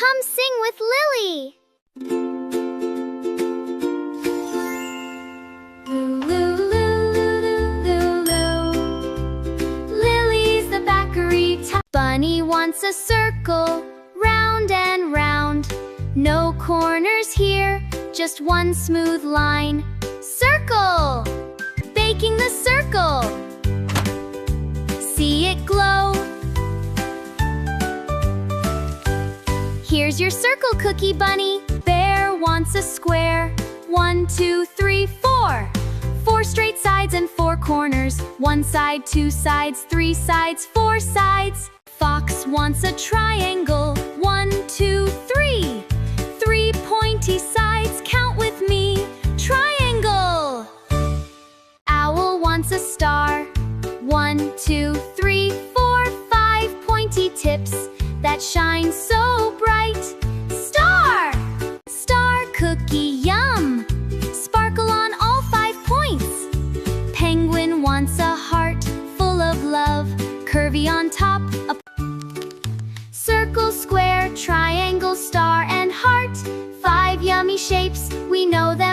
Come sing with Lily. Lulu, Lulu, Lulu. Lily's the bakery top. Bunny wants a circle, round and round. No corners here, just one smooth line. Circle! Baking the circle. See it glow. Here's your circle, Cookie Bunny. Bear wants a square. 1, 2, 3, 4. 4 straight sides and 4 corners. 1 side, 2 sides, 3 sides, 4 sides. Fox wants a triangle. 1, 2, 3. 3 pointy sides, count with me. Triangle! Owl wants a star. 1, 2, 3, 4, 5 pointy tips that shine so bright. Star! Star cookie, yum! Sparkle on all 5 points. Penguin wants a heart full of love, curvy on top. Circle, square, triangle, star, and heart. 5 yummy shapes, we know them